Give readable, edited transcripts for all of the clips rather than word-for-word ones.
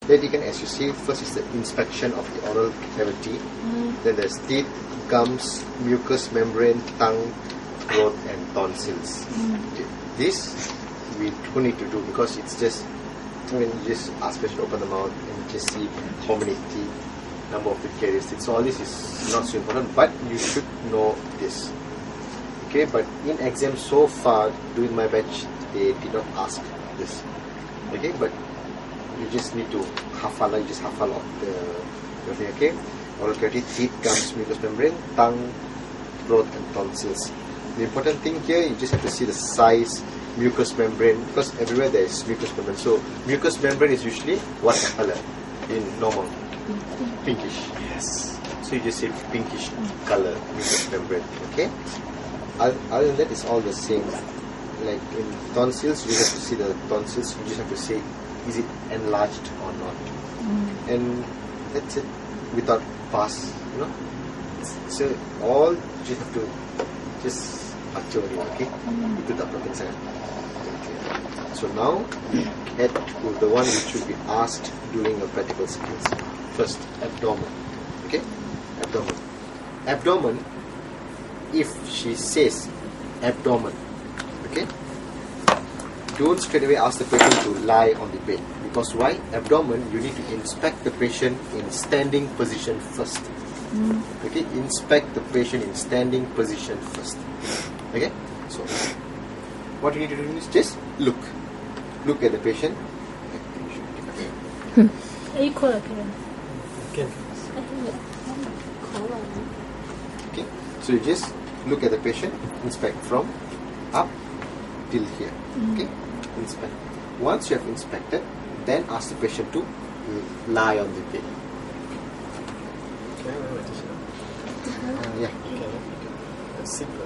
Then you can, as you see, first is the inspection of the oral cavity. Then there's teeth, gums, mucous membrane, tongue, throat, and tonsils. Okay. This we don't need to do because it's just, I mean, you just ask patient to open the mouth and just see how many teeth, number of teeth characteristics. So all this is not so important, but you should know this. Okay, but in exam so far during my batch they did not ask this. Okay, but you just need to hafal, you just hafal of the everything. Okay, oral cavity, teeth, gums, mucous membrane, tongue, throat, and tonsils. The important thing here, you just have to see the size, mucous membrane, because everywhere there is mucous membrane. So mucous membrane is usually what color in normal? Pinkish. Yes. So you just say pinkish color mucous membrane. Okay. Other than that, it's all the same. Like in tonsils, you have to see the tonsils. You just have to say, is it enlarged or not? And that's it. Without pass, you know. So all you have to just baca ni, okay? Itu tak penting sangat. Okay. So now head to the one which should be asked during a practical skills. First, abdomen. Okay, abdomen. Abdomen. If she says abdomen, okay, don't straight away ask the patient to lie on the bed, because why? Abdomen, you need to inspect the patient in standing position first. Okay, inspect the patient in standing position first. Okay, so what you need to do is just look at the patient. Equal appearance. Okay, so you just look at the patient, inspect from up till here. Okay, inspect. Once you have inspected, then ask the patient to lie on the bed. Yeah. That's simple.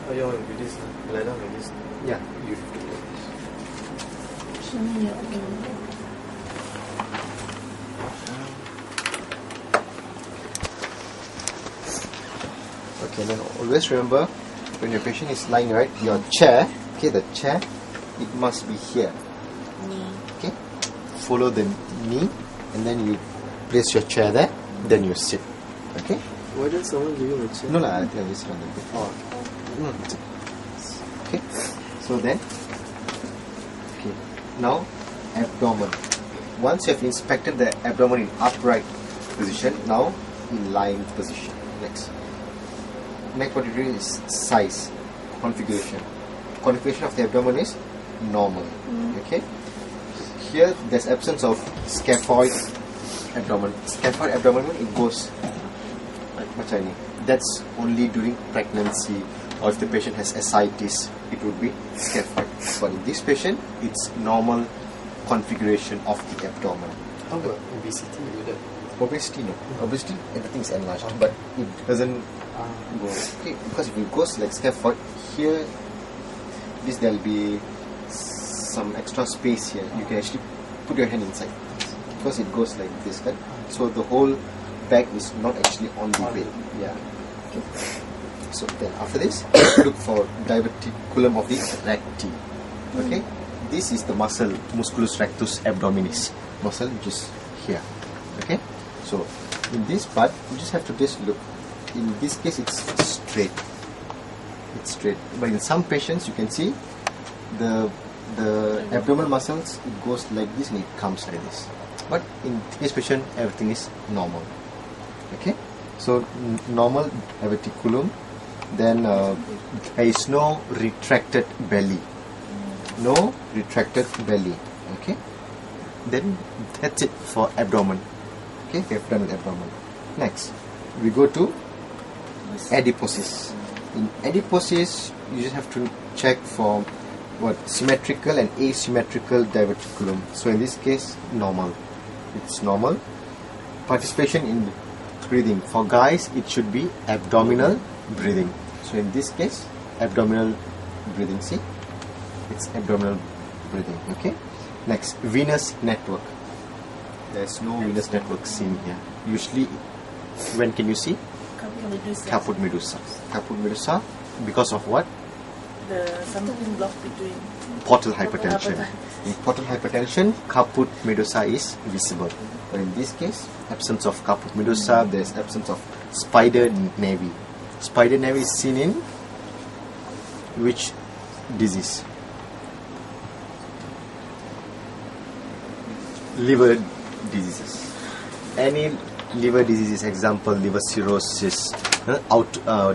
Oh, you want to do this? Lie down like this? Yeah, you have to do this. Okay, then always remember, when your patient is lying, right, your chair, okay, the chair, it must be here. Okay, follow the knee, and then you place your chair there, then you sit. Okay. Why did someone give you a chair? No, I think I just run a bit. Oh, no, it's okay. So then, okay, now abdomen. Once you have inspected the abdomen in upright position, now in lying position. Next what you do is size, configuration. Configuration of the abdomen is normal. Okay. Here there's absence of scaphoid abdomen. Scaphoid abdomen, it goes like macam ni. That's only during pregnancy, or if the patient has ascites, it would be scaphoid. But in this patient, it's normal configuration of the abdomen. How about obesity? Obesity, no. Obesity, everything is enlarged, but it doesn't go. Okay, because if it goes like scaphoid, here, there'll be some extra space here. You can actually put your hand inside, because it goes like this, right? So the whole back is not actually on the bed. Yeah. Okay. So then after this, look for diverticulum of the recti. Okay. This is the muscle, musculus rectus abdominis muscle, which is here. Okay. So in this part, you just have to just look. In this case, it's straight. It's straight. But in some patients, you can see the abdominal muscles, it goes like this and it comes like this. But in this patient, everything is normal. Okay. So normal diverticulum. Then there is no retracted belly. No retracted belly. Okay. Then that's it for abdomen. Okay, we have done with abdomen. Next, we go to adiposis. In adiposis, you just have to check for what symmetrical and asymmetrical diverticulum. So in this case, normal. It's normal. Participation in breathing. For guys, it should be abdominal breathing. So in this case, abdominal breathing. See, it's abdominal breathing. Okay. Next, venous network. There's no venous network seen here. Usually, when can you see? Caput medusa. Caput medusa, because of what? The something blocked between Portal hypertension. In portal hypertension, caput medusa is visible. But in this case, absence of caput medusa, there is absence of spider nevi. Spider nevi is seen in which disease? Liver diseases. Any liver diseases, example liver cirrhosis,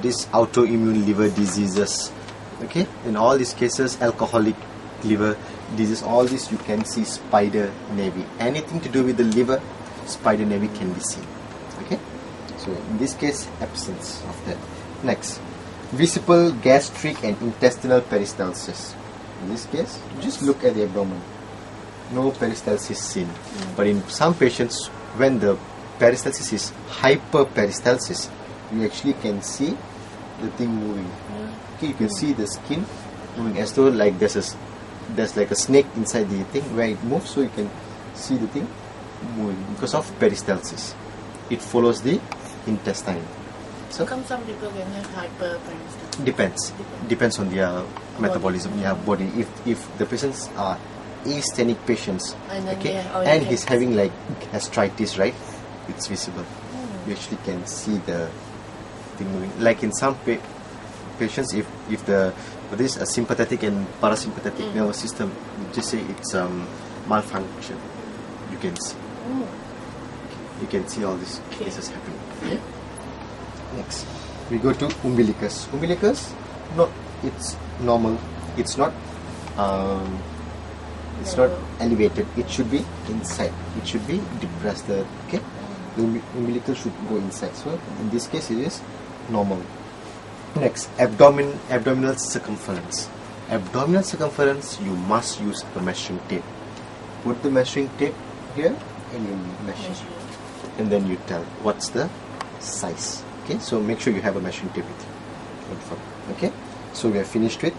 this autoimmune liver diseases. Okay, in all these cases, alcoholic liver disease, all this you can see spider nevi. Anything to do with the liver, spider nevi can be seen. Okay, so in this case, absence of that. Next, visible gastric and intestinal peristalsis. In this case, just look at the abdomen. No peristalsis seen. But in some patients, when the peristalsis is hyperperistalsis, you actually can see the thing moving. Okay, you can see the skin moving as though like there's like a snake inside the thing where it moves, so you can see the thing moving because of peristalsis. It follows the intestine. So come some people can have hyperperistalsis. Depends on their metabolism, body. If the patients are asthenic patients, and he's having like gastritis, right? It's visible. You actually can see the thing moving. Like in some patients, if this a sympathetic and parasympathetic nervous system, just say it's malfunction, you can see. You can see all these cases happening. Next, we go to umbilicus. Umbilicus, it's normal. It's not elevated. It should be inside. It should be depressed. Okay, the umbilical should go inside. So in this case, it is normal. Next, abdominal circumference. Abdominal circumference, you must use the measuring tape. Put the measuring tape here and you measure, and then you tell what's the size. Okay, so make sure you have a measuring tape with you. Okay, so we are finished with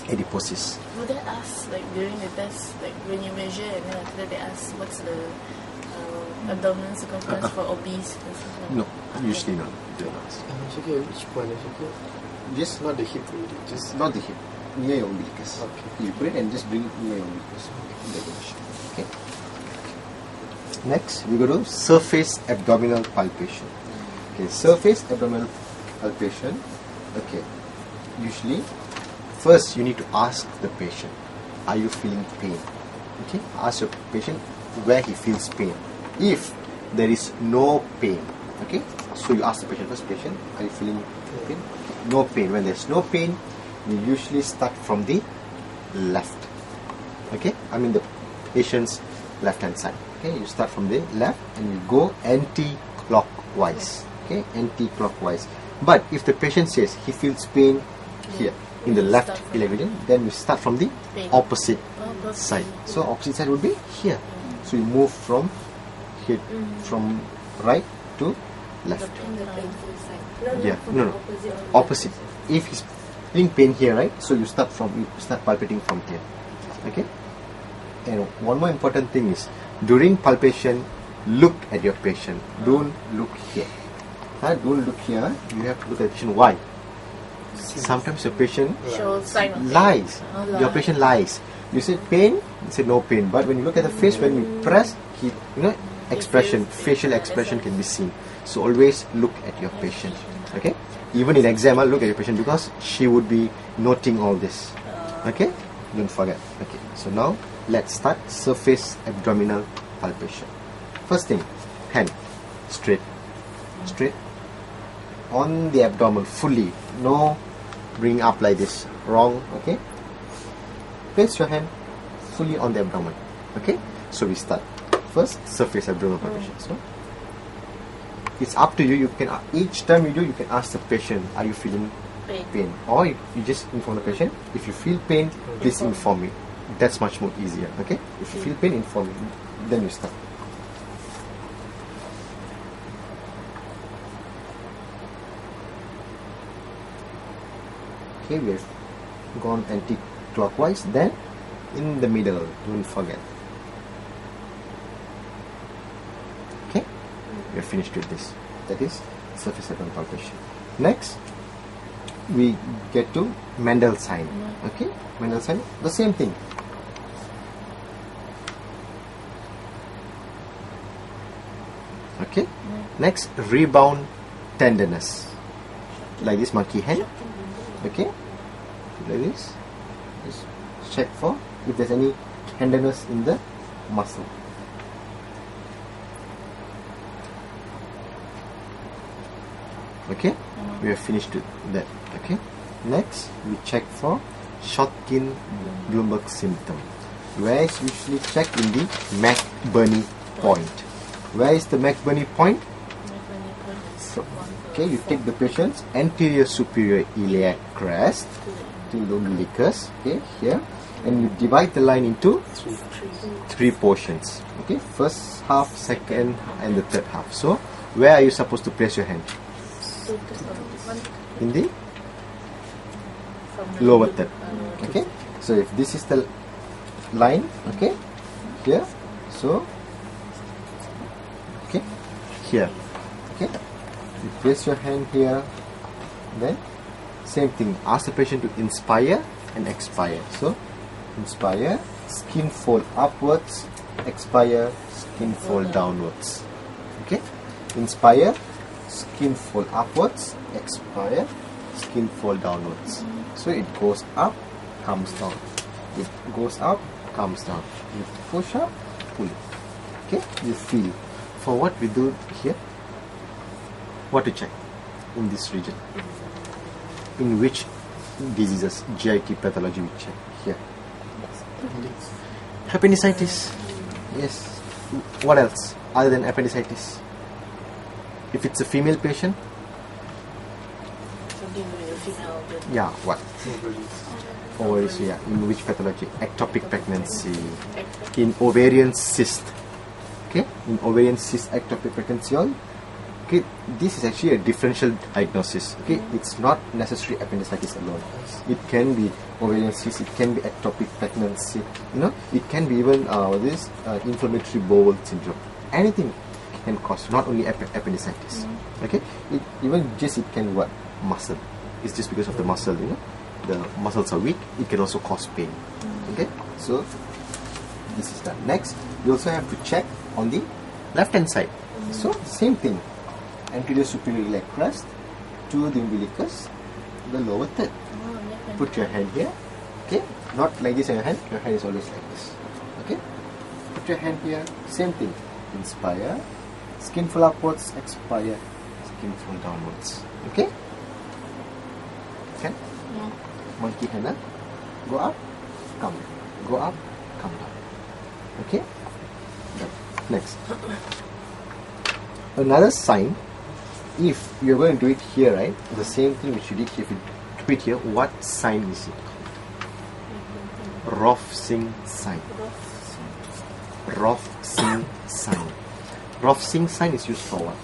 adiposis. Would they ask like during the test, like when you measure and then after that they ask what's the abdominal circumference for obese? No, usually not. Which point? Just Not the hip really, just not the hip, near your umbilicus. Okay. You put it and just bring it near your umbilicus. Okay. Next, we go to surface abdominal palpation. Okay, surface abdominal palpation. Okay, usually first you need to ask the patient, are you feeling pain? Okay, ask your patient where he feels pain. If there is no pain, okay, so you ask the patient first, patient, are you feeling pain? No pain. When there's no pain, you usually start from the left. Okay, I mean the patient's left hand side. Okay, you start from the left and you go anti-clockwise. Okay, anti-clockwise. But if the patient says he feels pain here in the left iliac, then we start from the opposite side. So opposite side would be here. So you move from here, from right to left. Yeah, no, opposite. If he's feeling pain here, right? So you start palpating from here. Okay. And one more important thing is, during palpation, look at your patient. Don't look here. Don't look here. You have to look at the patient. Why? Sometimes your patient lies. Your patient lies. You say pain, you say no pain. But when you look at the face, when you press, facial expression can be seen. So always look at your patient. Okay. Even in exam, look at your patient because she would be noting all this. Okay. Don't forget. Okay. So now let's start surface abdominal palpation. First thing, hand straight on the abdomen fully. No bring up like this. Wrong. Okay. Place your hand fully on the abdomen. Okay. So we start first surface abdominal palpation. So it's up to you. You can each time you do, you can ask the patient, are you feeling pain? Or you just inform the patient, if you feel pain, please inform me. That's much more easier. Okay. If you feel pain, inform me. Then you start. Okay, we have gone anti-clockwise. Then in the middle, don't forget. Okay, we are finished with this. That is surface abdomen palpation. Next, we get to Mendel sign. Okay, Mendel sign, the same thing. Okay, next, rebound tenderness, like this monkey hand. Okay, like this. Just check for if there's any tenderness in the muscle. Okay, we have finished with that. Okay, next we check for Shotkin-Bloomberg symptom, where is usually checked in the McBurney point. Where is the McBurney point? So, okay, you take the patient's anterior superior iliac crest till the umbilicus, okay, here, and you divide the line into three portions. Okay, first half, second, and the third half. So, where are you supposed to place your hand? In the lower third. Okay, so if this is the line, okay, here, so okay, here, okay, you place your hand here, then same thing, ask the patient to inspire and expire. So inspire, skin fold upwards, expire, skin fold downwards. Okay, inspire, skin fold upwards, expire, skin fold downwards. So it goes up, comes down. It goes up, comes down. You push up, pull it. Okay, you feel. For what we do here, what to check in this region? In which diseases, GIT pathology we check here? Appendicitis. Yes. What else other than appendicitis? If it's a female patient, yeah, what? Ovaries, yeah. In which pathology? Ectopic pregnancy. In ovarian cyst. Okay, in ovarian cyst, ectopic pregnancy. Okay, this is actually a differential diagnosis. Okay, it's not necessarily appendicitis alone. It can be ovarian cyst, it can be ectopic pregnancy. You know, it can be even this inflammatory bowel syndrome. Anything can cause, not only appendicitis. Okay, even just it can what? Muscle. It's just because of the muscle, you know, the muscles are weak, it can also cause pain. Okay, so this is done. Next, you also have to check on the left hand side. So same thing, anterior superior iliac crest to the umbilicus, the lower third. Put your hand here. Okay, not like this in your hand is always like this. Okay, put your hand here, same thing, inspire, skin fold upwards, expire, skin fold downwards. Okay, okay, monkey hand, huh? Go up, come down, go up, come down. Okay, done. Next, another sign, if you're going to do it here, right, the same thing which you did here, if you do it here, what sign is it? Roff-Singh sign. Roff-Singh sign. Roff-Singh sign is used for what?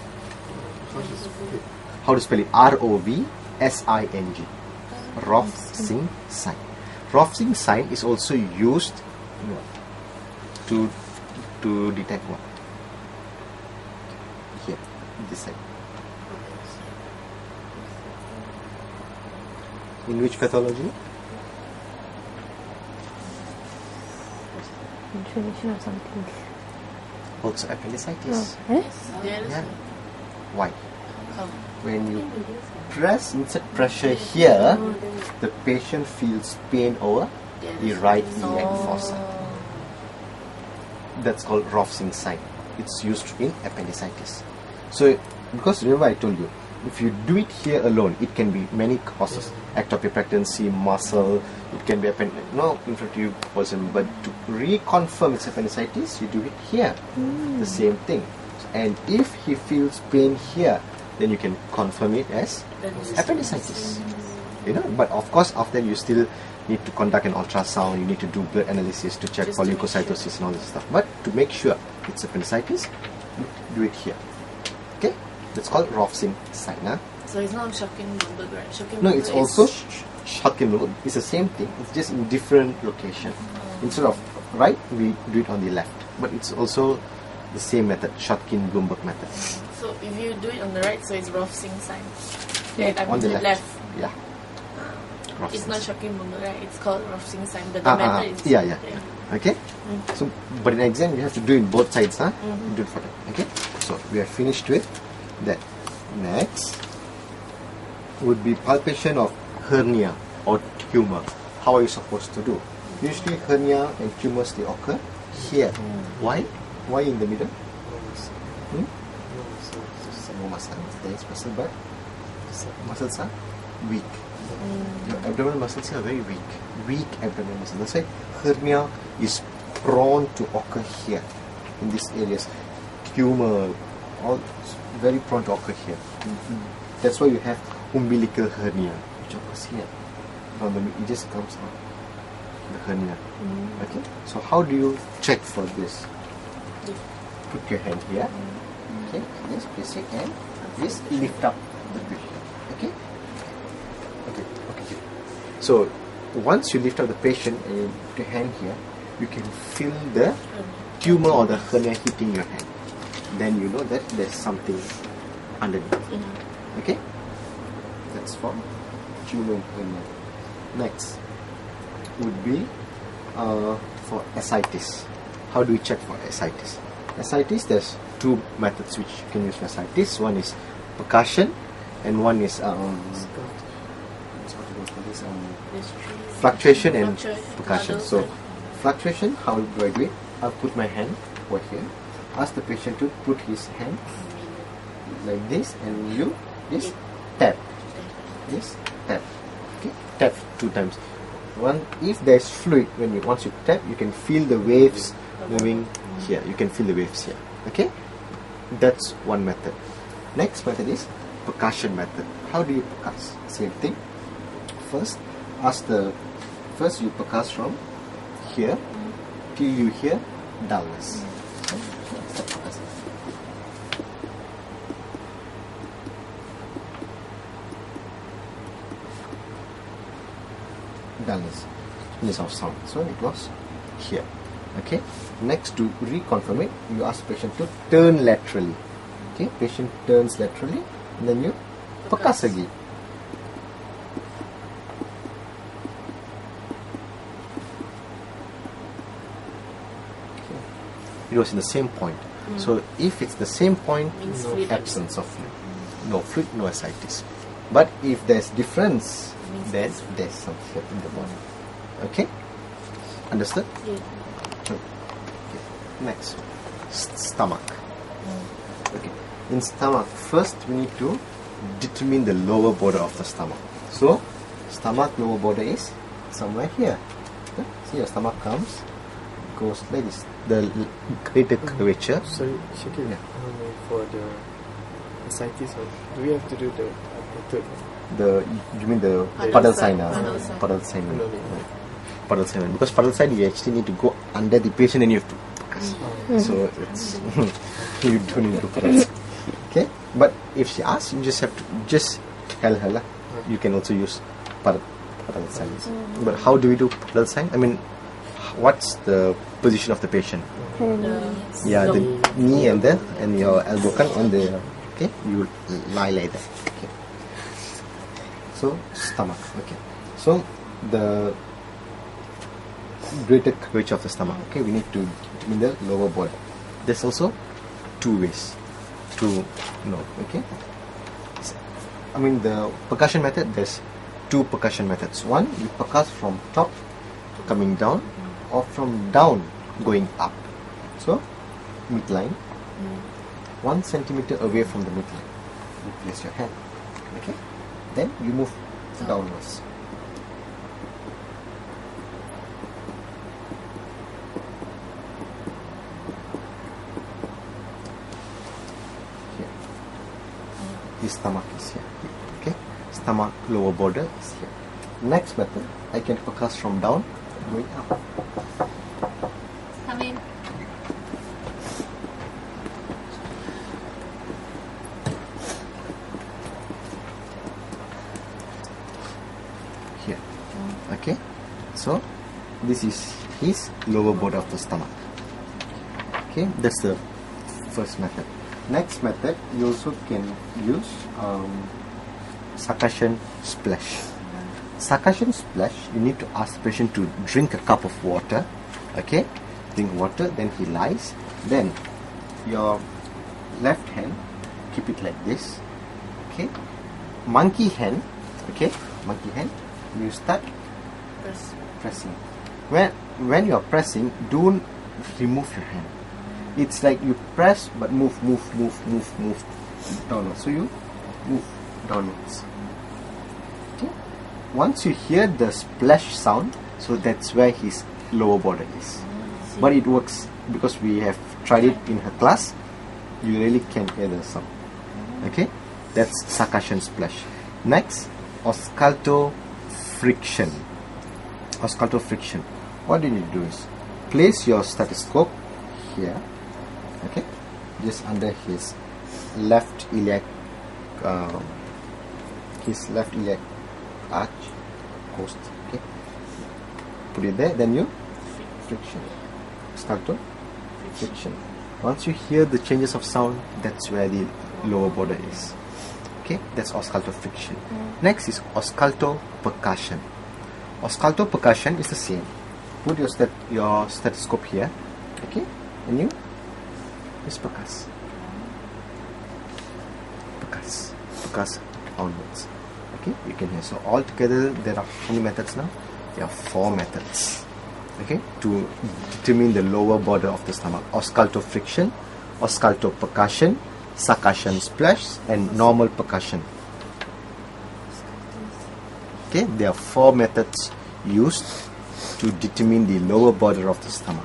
How to spell it? R-O-V-S-I-N-G. Roff-Singh sign. Roff-Singh sign is also used to detect what? Here, this side. In which pathology? Inflammation of something. Also appendicitis. Yeah. Why? When you insert pressure here, the patient feels pain over the right iliac fossa. That's called Roff-Singh sign. It's used in appendicitis. So, because remember I told you, if you do it here alone, it can be many causes. Ectopic pregnancy, muscle, it can be inflammatory person. But to reconfirm it's appendicitis, you do it here. The same thing. And if he feels pain here, then you can confirm it as appendicitis. You know, but of course, after you still need to conduct an ultrasound, you need to do blood analysis to check for leukocytosis and all this stuff. But to make sure it's appendicitis, do it here. Okay? That's called Roff-Singh sign. Huh? So it's not Shotkin-Bloomberg, right? No, it's also Shotkin-Bloomberg. It's the same thing. It's just in different location. Instead of right, we do it on the left. But it's also the same method, Shotkin-Bloomberg method. So if you do it on the right, so it's Rolfsing sign. Yeah, I mean on the the left. Yeah. It's not shocking on the right. It's called Rolfsing sign, but the method is Yeah. Okay. So, but in exam you have to do it both sides, huh? Do it for that. Okay. So we are finished with that. Next would be palpation of hernia or tumor. How are you supposed to do? Usually hernia and tumors they occur here. Why? Why in the middle? No muscle. There is muscle, but muscles are weak. Your abdominal muscles are very weak. Weak abdominal muscles. That's why hernia is prone to occur here in these areas. Tumor, all very prone to occur here. That's why you have umbilical hernia, which occurs here. It just comes out, the hernia. Okay. So how do you check for this? Put your hand here. Okay. Just place your hand. Just lift up the patient. Okay. Okay. So once you lift up the patient and you put your hand here, you can feel the tumor or the hernia hitting your hand. Then you know that there's something underneath. Okay. That's for tumor and hernia. Next would be for ascites. How do we check for ascites? Ascites, there's two methods which you can use for ascites. One is percussion, and one is fluctuation and percussion. So fluctuation, how do I do it? I'll put my hand over here. Ask the patient to put his hand like this, and you just tap. Just tap. Okay, tap 2 times. If there's fluid, once you tap, you can feel the waves moving here. You can feel the waves here. Okay, that's one method. Next method is percussion method. How do you percuss? Same thing. First you percuss from here till you hear dullness. Dullness of sound. So it was here. Okay. Next, to reconfirm it, you ask patient to turn laterally. Okay. Patient turns laterally, and then you percuss again. Okay. It was in the same point. So if it's the same point, no absence of fluid. No fluid, no ascites. But if there's difference, then there's some fluid in the body. Okay? Understood? Yeah. Okay. Next, stomach. Okay. In stomach, first we need to determine the lower border of the stomach. So, stomach lower border is somewhere here. Okay? See, your stomach goes like this. The greater curvature. Sorry, Shakil, for the ascites, do we have to do the method? You mean the Puddle puddle sign? sign. Puddle sign. No. Puddle sign. Because puddle sign, you actually need to go under the patient and you have to percuss. So it's you don't need to percuss. Okay, but if she asks, you just have to tell her. You can also use puddle signs. But how do we do puddle sign? I mean, what's the position of the patient? Yeah, the knee and your elbow on the. Okay, you lie like that. Okay. So stomach. Okay. So the greater curvature of the stomach. Okay, we need to determine the lower border. There's also 2 ways to know. Okay. I mean the percussion method. There's 2 percussion methods. One, you percuss from top coming down, or from down going up. So midline, 1 centimeter away from the midline, you place your hand. Okay. Then you move downwards. Here. This stomach is here. Okay. Stomach lower border is here. Next method, I can percuss from down going up. Come in. Here. Okay. So this is his lower border of the stomach. Okay, that's the first method. Next method, you also can use succussion splash. Succussion splash, you need to ask the patient to drink a cup of water. Okay, drink water, then he lies. Then your left hand, keep it like this. Okay, monkey hand. Okay, monkey hand. You start pressing. When you are pressing, don't remove your hand. It's like you press but move downwards. So you move downwards. Okay. Once you hear the splash sound, so that's where his lower border is. But it works because we have tried it in her class. You really can hear the sound. Okay, that's succussion splash. Next, ausculto friction. Ausculto friction. What you need to do is place your stethoscope here. Okay, just under his left iliac arch post. Okay, put it there. Then you friction. Ausculto friction. Once you hear the changes of sound, that's where the lower border is. Okay, that's ausculto friction. Next is ausculto percussion. Ausculto percussion is the same. Put your stethoscope here. Okay, and you just percuss onwards. Okay, you can hear. So all together there are how many methods now? There are 4 methods. Okay, to determine the lower border of the stomach: ausculto friction, ausculto percussion, succussion splash, and normal percussion. Okay, there are 4 methods used to determine the lower border of the stomach.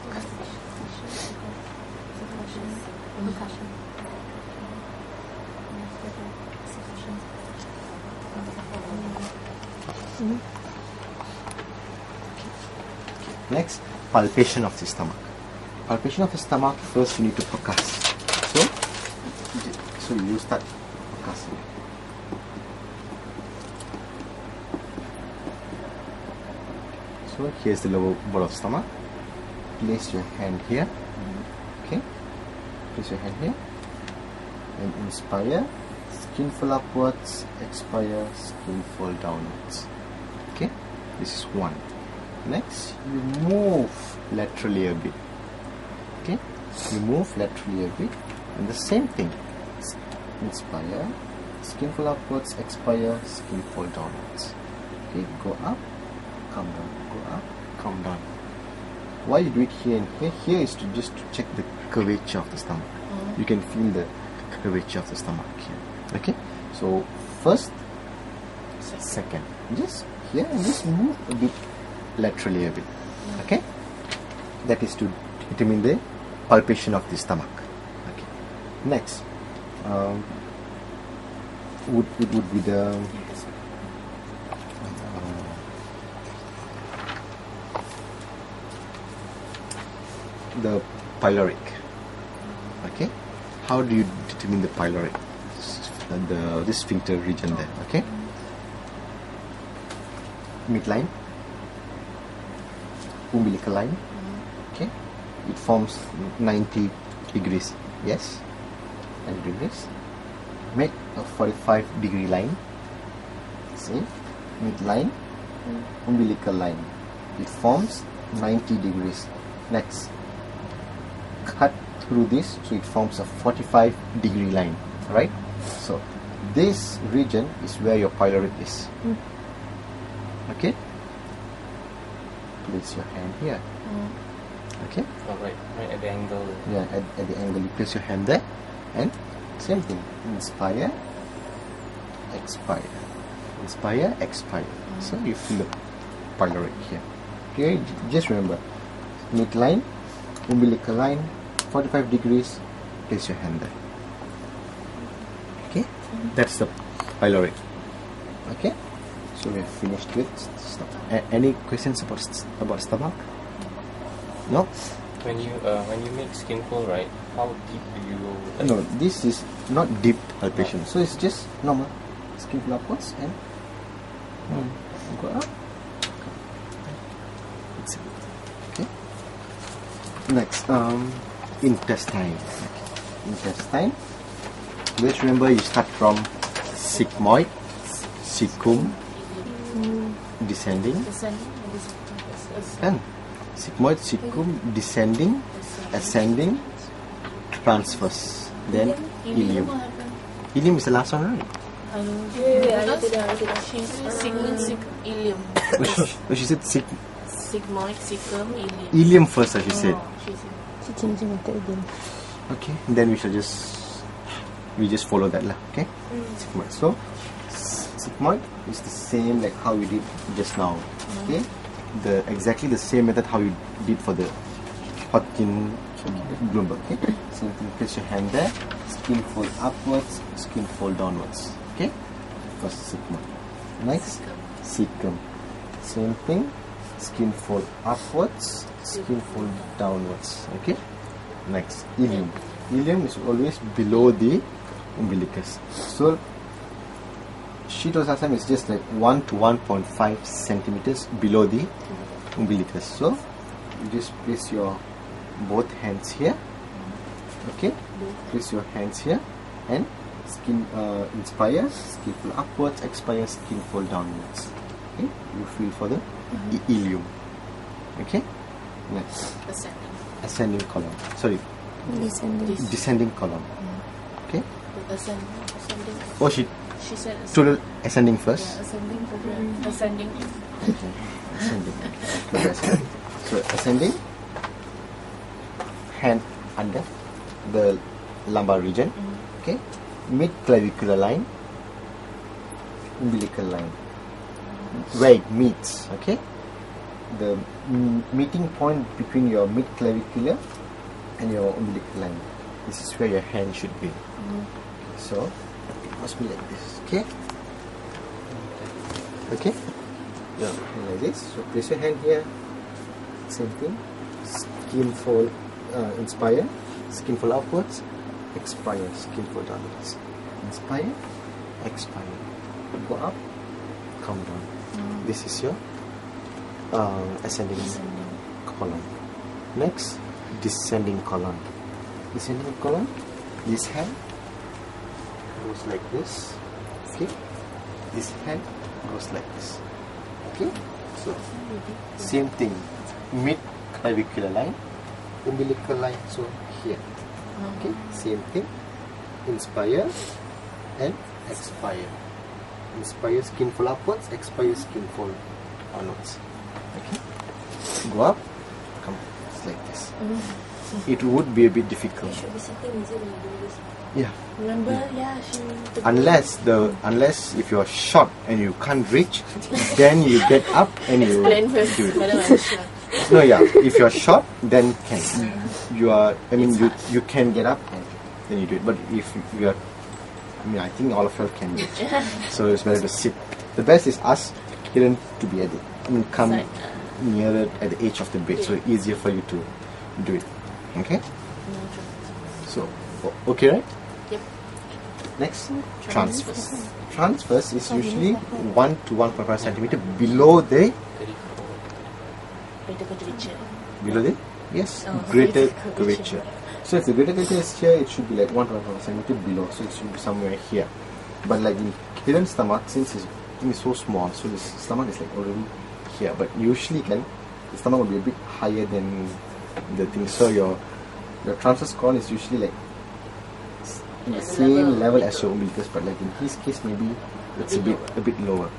Next, palpation of the stomach. Palpation of the stomach, first you need to percuss. So you start percussing. So here's the lower border of the stomach. Place your hand here. Okay. Place your hand here. And inspire. Skin fold upwards. Expire. Skin fold downwards. Okay. This is 1. Next, you move laterally a bit. Okay, you move laterally a bit, and the same thing. Inspire, skin fold upwards, expire, skin fold downwards. Okay, go up, come down, go up, come down. Why you do it here and here? Here is to just to check the curvature of the stomach. You can feel the curvature of the stomach here. Okay, so first, second, just here and just move a bit laterally a bit. Okay, that is to determine the palpation of the stomach. Okay, next would be the pyloric. Okay, how do you determine the pyloric? This sphincter region there. Okay, midline, umbilical line. Okay, it forms 90 degrees. Yes, 90 degrees. Make a 45-degree line. See, midline, umbilical line. It forms 90 degrees. Next, cut through this, so it forms a 45-degree line. Right. So this region is where your pyloric is. Okay. Place your hand here. Okay. Oh, right at the angle. Yeah, at the angle. You place your hand there, and same thing. Inspire, expire. Inspire, expire. So you feel the pyloric here. Okay. Just remember, midline, umbilical line, 45 degrees. Place your hand there. Okay. That's the pyloric. Okay. So we have finished with stomach. Any questions about stomach? No. When you make skin fold, right? How deep do you go? Like, No, this is not deep palpation. So it's just normal. Skin fold upwards and go up. That's it. Okay. Next, intestine. Intestine. Let's remember you start from sigmoid, cecum, descending, and sigmoid, cecum, descending, ascending, transverse, then ilium. Ilium is the last one, right? Ilium. She said Sigmoid, cecum, ilium. ilium first, as she said. She changing it again. Okay, then we just follow that lah. Okay, sigmoid. So sigmoid is the same like how we did just now. Okay, exactly the same method how you did for the Hodgkin Bloomberg. Okay, so you place your hand there, skin fold upwards, skin fold downwards. Okay, first sigmoid. Next, cecum. Same thing, skin fold upwards, skin fold downwards. Okay, next ilium. Ilium is always below the umbilicus. So she told us is just like 1 to 1.5 centimeters below the umbilicus. So you just place your both hands here. Okay, place your hands here and skin inspire, skin fold upwards, expire, skin fold downwards. Okay, you feel for the ilium. Okay, next ascending column. Sorry, descending column. Okay. Ascending. Oh, she said told ascending first. Yeah, ascending. Okay. Ascending. So ascending, hand under the lumbar region. Okay, mid clavicular line, umbilical line, where it meets. Okay, the meeting point between your mid clavicular and your umbilical line. This is where your hand should be. So it must be like this. Okay. Okay. Yeah, like this. So place your hand here. Same thing. Skin fold, inspire. Skin fold upwards. Expire. Skin fold downwards. Inspire. Expire. Go up. Come down. This is your ascending column. Next, descending column. Descending column. This hand goes like this. Okay. This hand goes like this. Okay. So same thing. Mid clavicular line, umbilical line. So here. Okay. Same thing. Inspire and expire. Inspire, skin fold upwards. Expire, skin fold onwards. Okay. Go up. Come. It's like this. It would be a bit difficult. Should be sitting easy when you do this. Yeah. Remember, she. Unless if you're short and you can't reach, then you get up and you Explain first. do it. Madam, I'm sure. No, yeah. If you're short, then can you are. I mean, you can get up and then you do it. But if you are, I think all of you can do it. So it's better to sit. The best is us hidden to be at the. Come nearer at the edge of the bed, so easier for you to do it. Okay. So okay, right? Yep. Next, transverse. Transverse is usually 1 to 1.5 centimeter below the greater curvature. So if the greater curvature is here, it should be like 1 to 1.5 centimeter below. So it should be somewhere here. But like in hidden stomach, since it's so small, so the stomach is like already here. But usually, the stomach will be a bit higher than the thing. So your transverse colon is usually like the same level as your umbilicus, but like in his case maybe it's a bit lower.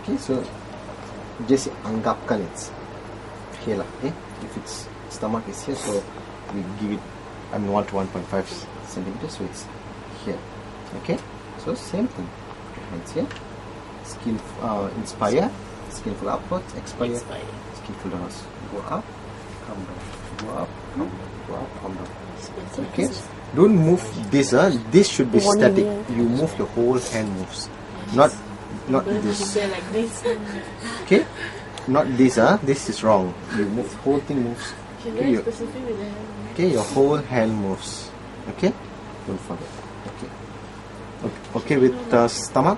Okay, so just anggapkan it's here lah. Okay, if its stomach is here, so we give it 1 to 1.5 centimeters, so it's here. Okay, so same thing. Hands here, skin inspire, skin fold upwards, expire, skin fold downwards. Go up, come down. Go up, come down. Go up, come down. Okay, don't move this. This should be static. You move your whole hand moves, not this. Like this. Okay, not this. This is wrong. You move, the whole thing moves. She's very specific with the hand. Okay, your whole hand moves. Okay, don't forget. Okay, okay with stomach,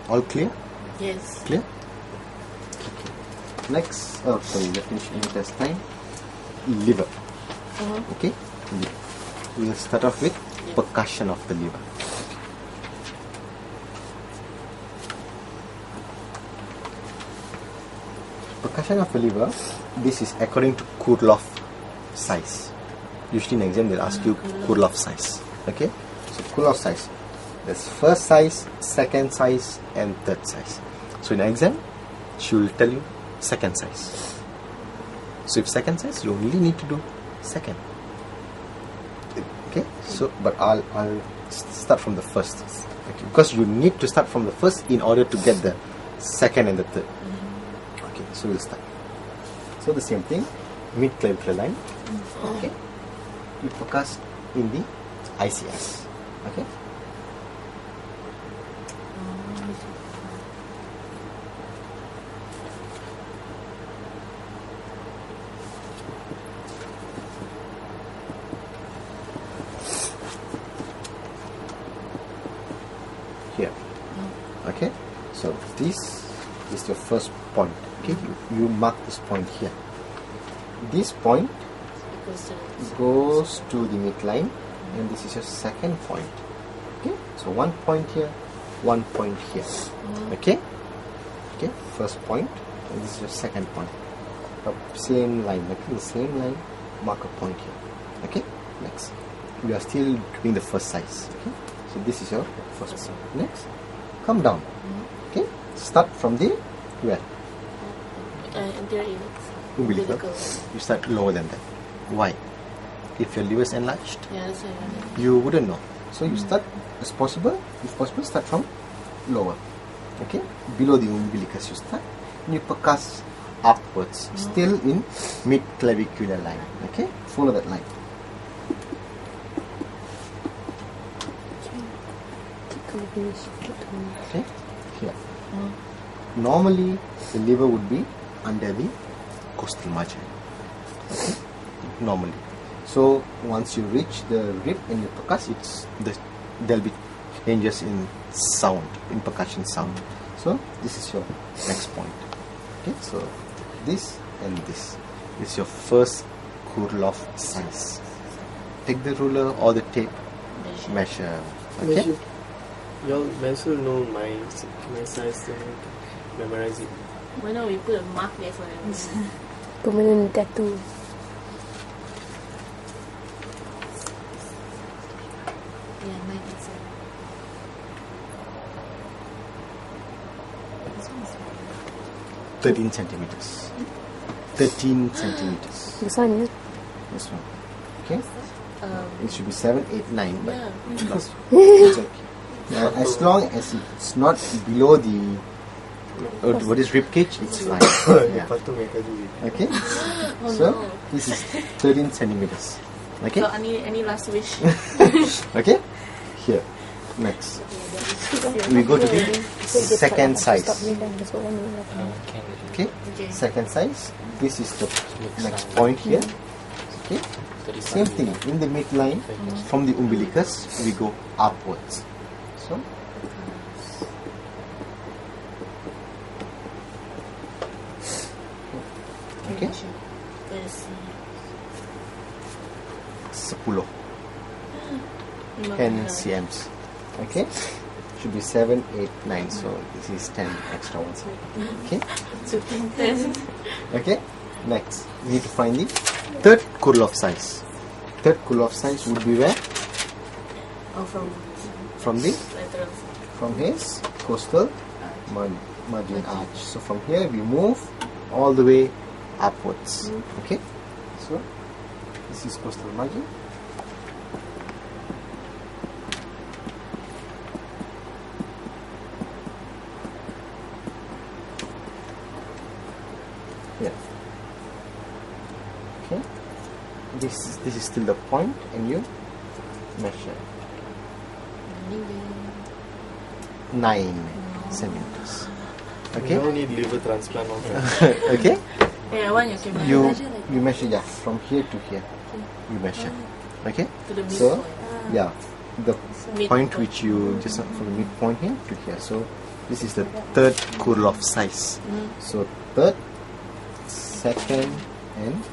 all clear? Yes. Clear. Okay. Next, sorry, we finish intestine, liver. Okay, we'll start off with percussion of the liver. percussion of the liver, this is according to Kurloff size. Usually in exam they'll ask you Kurloff size. Okay, so Kurloff size. There's first size, second size, and third size. So in exam, she will tell you second size. So if second size, you only need to do second. Okay, so but I'll start from the first. Okay, because you need to start from the first in order to get the second and the third. Okay, so we'll start. So the same thing, mid-clavicular line. Okay, you focus in the ICS. Okay. Here. Okay, so this is your first point. Okay, you mark this point here. This point goes to the midline, and this is your second point. Okay, so one point here, one point here. Okay, okay, first point, and this is your second point. Same line, okay, the same line, mark a point here. Okay, next. We are still doing the first size. Okay, so this is your first point. Next, come down. Okay, start from the where? Umbilical. You start lower than that. Why? If your liver is enlarged, you wouldn't know. So you start as possible. If possible, start from lower. Okay, below the umbilicus you start. And you percuss upwards, still in mid clavicular line. Okay, follow that line. Okay, here. Normally the liver would be under the costal margin. Okay, normally. So once you reach the rib and you percuss, there'll be changes in sound, in percussion sound. So this is your next point. Okay, so this and this is your first Kurloff size. Take the ruler or the tape, measure. Okay. Y'all also know my size, so memorize it. Why not we put a mark there for them? Permanent tattoo. Yeah, mine is 13 centimeters. 13 centimeters. This one is This one. Okay. It should be 7, 8, 9, but yeah. plus it's okay. Now, as long as it's not below the what is rib cage, it's fine. Yeah. Okay. So this is 13 centimeters. Okay. So any last wish? Okay. Here. Next. We go to the second size. Okay. Second size. This is the next point here. Okay. Same thing. In the midline, from the umbilicus, we go upwards. So. Okay. 10 cms. Okay. Should be 7, 8, 9. So this is 10 extra ones. Okay. Okay. Next, we need to find the third Kurloff size. Third Kurloff size would be where? From his costal margin arch. So from here we move all the way upwards. Okay. So this is costal margin. Yeah. Okay. This is still the point, and you measure 9 centimeters. Okay. You don't need liver transplant on that. Okay. Yeah, one you can You measure, yeah, from here to here. You measure. Okay. to the So midpoint. yeah, the Mid point point. which you just from the midpoint here to here. So this is the third Kurloff size. So third, second, and